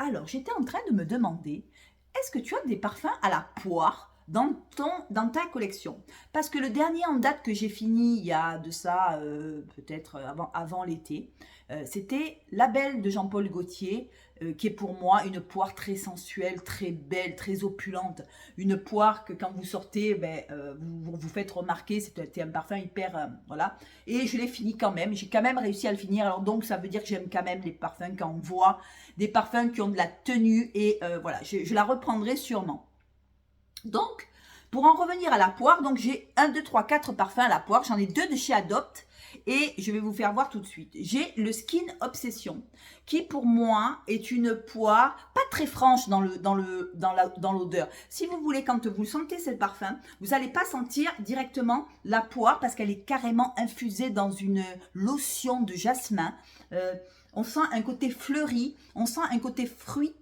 Alors, j'étais en train de me demander, est-ce que tu as des parfums à la poire dans ta collection? Parce que le dernier en date que j'ai fini, il y a de ça peut-être avant l'été, c'était Label de Jean-Paul Gaultier, qui est pour moi une poire très sensuelle, très belle, très opulente. Une poire que quand vous sortez, vous faites remarquer, c'était un parfum hyper... voilà. Et je l'ai fini quand même, j'ai quand même réussi à le finir. Alors donc ça veut dire que j'aime quand même les parfums quand on voit des parfums qui ont de la tenue et voilà, je la reprendrai sûrement. Donc, pour en revenir à la poire, donc j'ai 1, 2, 3, 4 parfums à la poire. J'en ai 2 de chez Adopt et je vais vous faire voir tout de suite. J'ai le Skin Obsession qui pour moi est une poire pas très franche dans l'odeur. Si vous voulez, quand vous sentez ce parfum, vous n'allez pas sentir directement la poire parce qu'elle est carrément infusée dans une lotion de jasmin. On sent un côté fleuri, on sent un côté fruité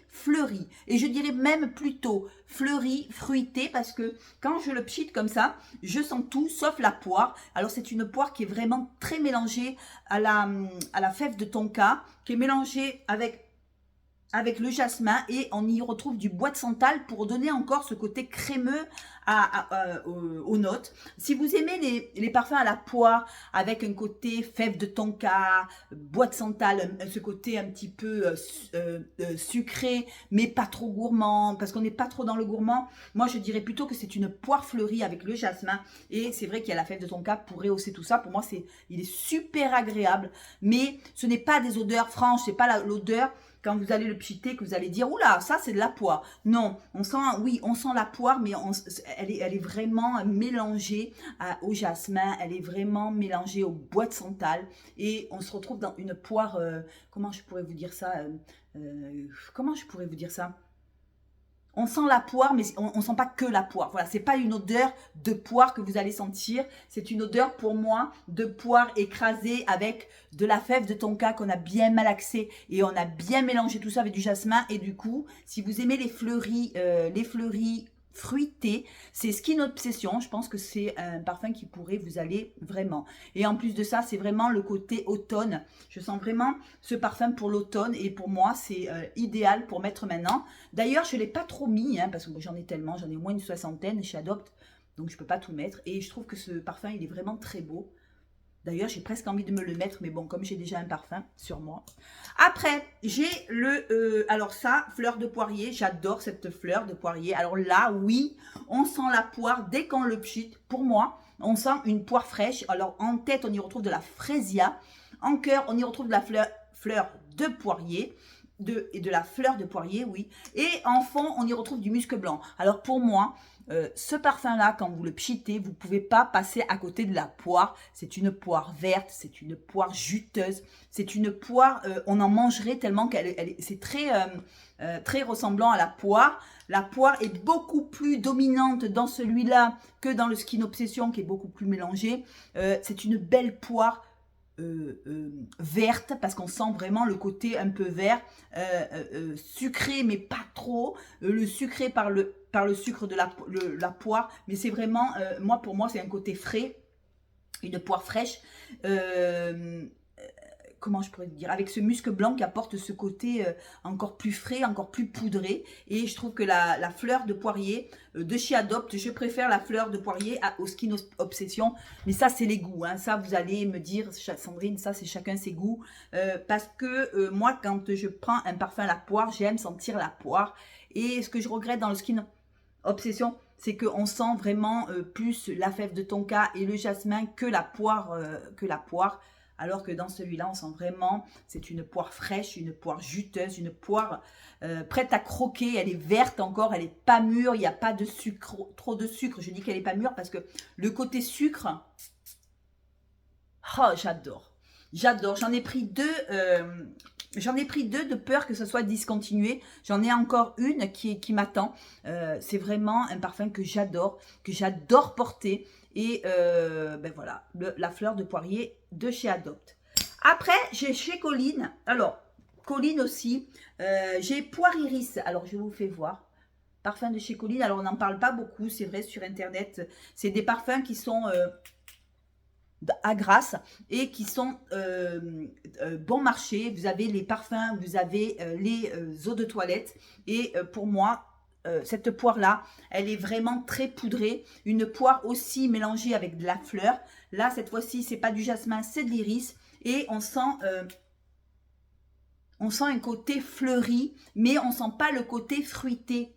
fleuri et je dirais même plutôt fleuri, fruité parce que quand je le pchite comme ça, je sens tout sauf la poire. Alors c'est une poire qui est vraiment très mélangée à la fève de tonka, qui est mélangée avec le jasmin et on y retrouve du bois de santal pour donner encore ce côté crémeux aux notes. Si vous aimez les parfums à la poire avec un côté fève de tonka, bois de santal, ce côté un petit peu sucré mais pas trop gourmand parce qu'on n'est pas trop dans le gourmand, moi je dirais plutôt que c'est une poire fleurie avec le jasmin et c'est vrai qu'il y a la fève de tonka pour rehausser tout ça. Pour moi il est super agréable mais ce n'est pas des odeurs franches, c'est pas l'odeur quand vous allez le pchiter, que vous allez dire, oula, ça c'est de la poire. Non, on sent, oui, on sent la poire, mais elle est vraiment mélangée au jasmin, elle est vraiment mélangée au bois de santal, et on se retrouve dans une poire, comment je pourrais vous dire ça comment je pourrais vous dire ça on sent la poire, mais on ne sent pas que la poire. Voilà, c'est pas une odeur de poire que vous allez sentir. C'est une odeur, pour moi, de poire écrasée avec de la fève de tonka qu'on a bien malaxée et on a bien mélangé tout ça avec du jasmin. Et du coup, si vous aimez les fleuris fruité, c'est Skin Obsession. Je pense que c'est un parfum qui pourrait vous aller vraiment. Et en plus de ça, c'est vraiment le côté automne. Je sens vraiment ce parfum pour l'automne et pour moi, c'est idéal pour mettre maintenant. D'ailleurs, je ne l'ai pas trop mis, parce que j'en ai tellement, j'en ai au moins une soixantaine chez Adopt, donc je ne peux pas tout mettre. Et je trouve que ce parfum, il est vraiment très beau. D'ailleurs, j'ai presque envie de me le mettre, mais bon, comme j'ai déjà un parfum sur moi. Après, j'ai alors ça, fleur de poirier. J'adore cette fleur de poirier. Alors là, oui, on sent la poire dès qu'on le pchite. Pour moi, on sent une poire fraîche. Alors en tête, on y retrouve de la fraisia. En cœur, on y retrouve de la fleur de poirier. Et de la fleur de poirier, oui. Et en fond, on y retrouve du musc blanc. Alors pour moi, ce parfum-là, quand vous le pchitez, vous ne pouvez pas passer à côté de la poire. C'est une poire verte, c'est une poire juteuse, c'est une poire, on en mangerait tellement c'est très ressemblant à la poire. La poire est beaucoup plus dominante dans celui-là que dans le Skin Obsession qui est beaucoup plus mélangé. C'est une belle poire verte parce qu'on sent vraiment le côté un peu vert, sucré mais pas trop, le sucré par le sucre de la poire, mais c'est vraiment, pour moi c'est un côté frais, une poire fraîche, comment je pourrais dire, avec ce musc blanc qui apporte ce côté encore plus frais, encore plus poudré. Et je trouve que la fleur de poirier de chez Adopt, je préfère la fleur de poirier au Skin Obsession. Mais ça, c'est les goûts. Ça, vous allez me dire, Sandrine, ça, c'est chacun ses goûts. Parce que moi, quand je prends un parfum à la poire, j'aime sentir la poire. Et ce que je regrette dans le Skin Obsession, c'est qu'on sent vraiment plus la fève de tonka et le jasmin que la poire. Alors que dans celui-là, on sent vraiment, c'est une poire fraîche, une poire juteuse, une poire prête à croquer. Elle est verte encore, elle n'est pas mûre, il n'y a pas de sucre, trop de sucre. Je dis qu'elle n'est pas mûre parce que le côté sucre, oh, j'adore. J'adore. J'en ai pris deux. J'en ai pris deux de peur que ce soit discontinué. J'en ai encore une qui m'attend. C'est vraiment un parfum que j'adore porter. Et voilà, la fleur de poirier de chez Adopt. Après, j'ai chez Colline. Alors, Colline aussi. J'ai Poire Iris. Alors, je vous fais voir. Parfum de chez Colline. Alors, on n'en parle pas beaucoup, c'est vrai, sur Internet. C'est des parfums qui sont à Grasse et qui sont bon marché. Vous avez les parfums, vous avez les eaux de toilette. Et pour moi, cette poire-là, elle est vraiment très poudrée. Une poire aussi mélangée avec de la fleur. Là, cette fois-ci, c'est pas du jasmin, c'est de l'iris. Et on sent un côté fleuri, mais on sent pas le côté fruité.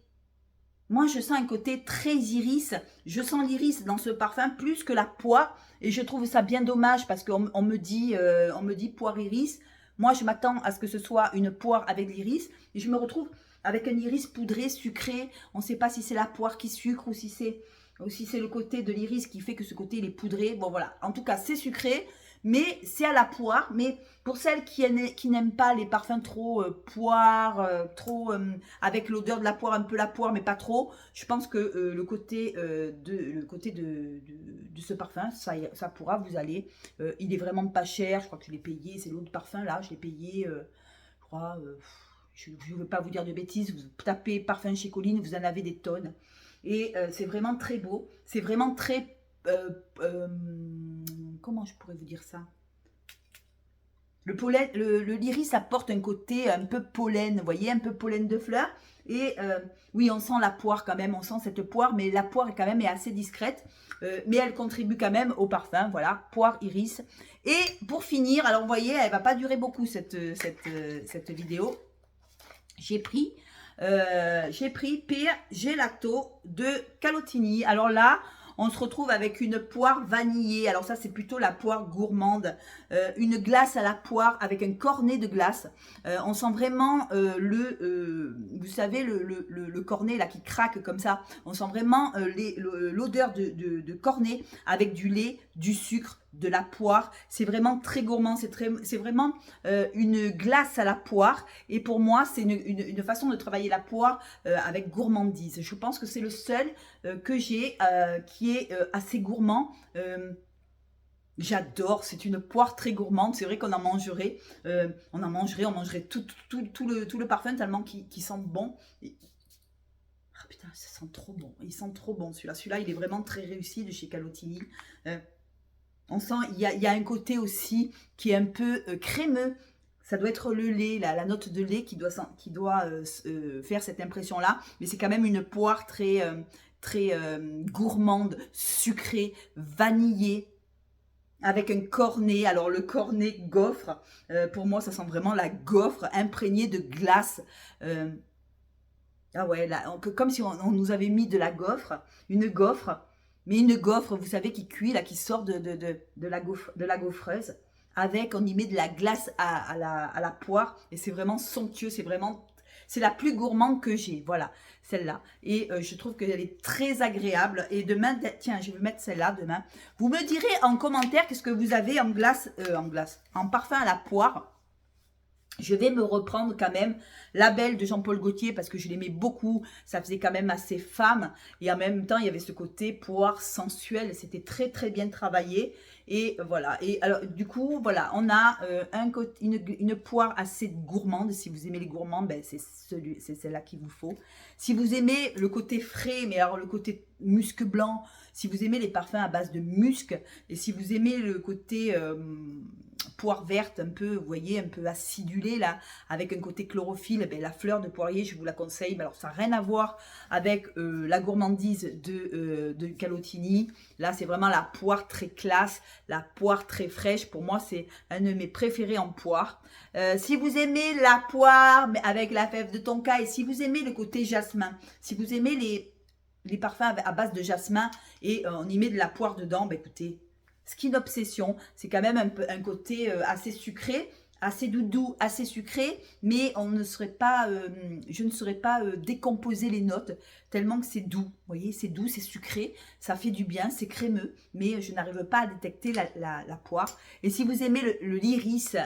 Moi, je sens un côté très iris. Je sens l'iris dans ce parfum plus que la poire. Et je trouve ça bien dommage parce qu'on me dit poire iris. Moi, je m'attends à ce que ce soit une poire avec l'iris. Et je me retrouve avec un iris poudré, sucré. On ne sait pas si c'est la poire qui sucre ou si c'est le côté de l'iris qui fait que ce côté il est poudré. Bon, voilà. En tout cas, c'est sucré. Mais c'est à la poire. Mais pour celles qui n'aiment pas les parfums trop poire, trop avec l'odeur de la poire, un peu la poire, mais pas trop, je pense que le côté de ce parfum, ça pourra vous aller. Il est vraiment pas cher. Je crois que je l'ai payé. C'est l'autre parfum là. Je l'ai payé, je crois. Je ne veux pas vous dire de bêtises. Vous tapez parfum chez Colline, vous en avez des tonnes. Et c'est vraiment très beau. C'est vraiment très... comment je pourrais vous dire ça? Le pollen, l'iris apporte un côté un peu pollen, vous voyez, un peu pollen de fleurs. Et oui, on sent la poire quand même, on sent cette poire, mais la poire quand même est assez discrète. Mais elle contribue quand même au parfum, voilà, poire, iris. Et pour finir, alors vous voyez, elle ne va pas durer beaucoup cette vidéo. J'ai pris Pire Gelato de Calotini. Alors là, on se retrouve avec une poire vanillée. Alors ça, c'est plutôt la poire gourmande. Une glace à la poire avec un cornet de glace. On sent vraiment vous savez, le cornet là qui craque comme ça. On sent vraiment l'odeur de cornet avec du lait, du sucre, de la poire. C'est vraiment très gourmand. C'est vraiment une glace à la poire. Et pour moi, c'est une façon de travailler la poire avec gourmandise. Je pense que c'est le seul que j'ai qui est assez gourmand. J'adore, c'est une poire très gourmande. C'est vrai qu'on en mangerait. On mangerait tout le parfum tellement qu'il sent bon. Ah putain, ça sent trop bon. Il sent trop bon celui-là. Celui-là, il est vraiment très réussi de chez Calotini. On sent, il y a un côté aussi qui est un peu crémeux. Ça doit être le lait, la note de lait qui doit faire cette impression-là. Mais c'est quand même une poire très gourmande, sucrée, vanillée, avec un cornet. Alors le cornet gaufre, pour moi ça sent vraiment la gaufre imprégnée de glace. Ah ouais, là, comme si on nous avait mis de la gaufre, une gaufre. Mais une gaufre, vous savez, qui cuit, là, qui sort de la gaufreuse. Avec, on y met de la glace à la poire. Et c'est vraiment somptueux, c'est la plus gourmande que j'ai. Voilà, celle-là. Et je trouve qu'elle est très agréable. Et demain, tiens, je vais mettre celle-là demain. Vous me direz en commentaire qu'est-ce que vous avez en parfum à la poire. Je vais me reprendre quand même la Belle de Jean-Paul Gaultier parce que je l'aimais beaucoup. Ça faisait quand même assez femme. Et en même temps, il y avait ce côté poire sensuel. C'était très, très bien travaillé. Et voilà. Et alors, du coup, voilà, on a une poire assez gourmande. Si vous aimez les gourmands, ben, c'est celle-là qu'il vous faut. Si vous aimez le côté frais, mais alors le côté musc blanc, si vous aimez les parfums à base de musc, et si vous aimez le côté poire verte, un peu, vous voyez, un peu acidulé là, avec un côté chlorophylle, ben, la fleur de poirier, je vous la conseille. Mais alors, ça n'a rien à voir avec la gourmandise de Calotini. Là, c'est vraiment la poire très classe, la poire très fraîche. Pour moi, c'est un de mes préférés en poire. Si vous aimez la poire mais avec la fève de tonka, et si vous aimez le côté jasmin, si vous aimez les parfums à base de jasmin et on y met de la poire dedans, ben écoutez, Skin Obsession, c'est quand même un côté assez sucré, assez doudou, assez sucré, mais je ne saurais pas décomposer les notes tellement que c'est doux. Vous voyez, c'est doux, c'est sucré, ça fait du bien, c'est crémeux, mais je n'arrive pas à détecter la poire. Et si vous aimez l'iris,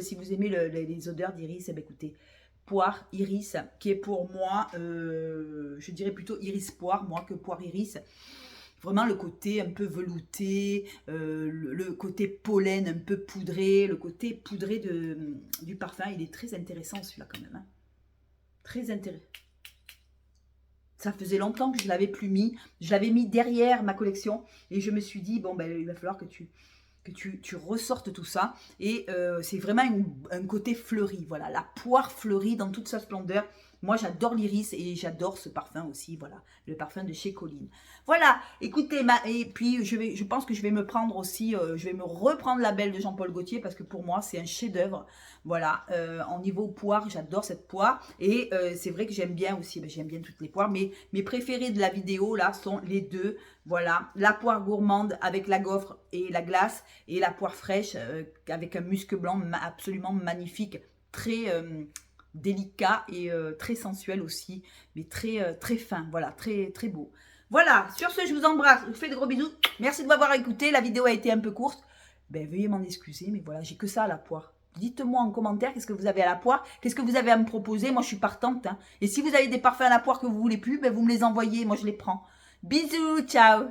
si vous aimez les odeurs d'iris, eh bien, écoutez, poire, iris, qui est pour moi, je dirais plutôt iris poire, moi que poire iris. Vraiment le côté un peu velouté, le côté pollen un peu poudré, le côté poudré du parfum, il est très intéressant celui-là quand même. Hein. Très intéressant. Ça faisait longtemps que je ne l'avais plus mis. Je l'avais mis derrière ma collection. Et je me suis dit, bon, ben, il va falloir que tu ressortes tout ça. Et c'est vraiment un côté fleuri. Voilà, la poire fleurie dans toute sa splendeur. Moi, j'adore l'iris et j'adore ce parfum aussi. Voilà, le parfum de chez Colline. Voilà, écoutez, et puis je pense que je vais me prendre aussi, je vais me reprendre la belle de Jean-Paul Gaultier parce que pour moi, c'est un chef-d'œuvre. Voilà, en niveau poire, j'adore cette poire. Et c'est vrai que j'aime bien aussi, j'aime bien toutes les poires. Mais mes préférés de la vidéo, là, sont les deux. Voilà, la poire gourmande avec la gaufre et la glace. Et la poire fraîche avec un musc blanc absolument magnifique. Très délicat et très sensuel aussi, mais très fin, voilà, très beau. Voilà, sur ce, je vous embrasse, je vous fais de gros bisous. Merci de m'avoir écouté, la vidéo a été un peu courte. Ben, veuillez m'en excuser, mais voilà, j'ai que ça à la poire. Dites-moi en commentaire qu'est-ce que vous avez à la poire, qu'est-ce que vous avez à me proposer, moi je suis partante. Hein. Et si vous avez des parfums à la poire que vous voulez plus, ben, vous me les envoyez, moi je les prends. Bisous, ciao.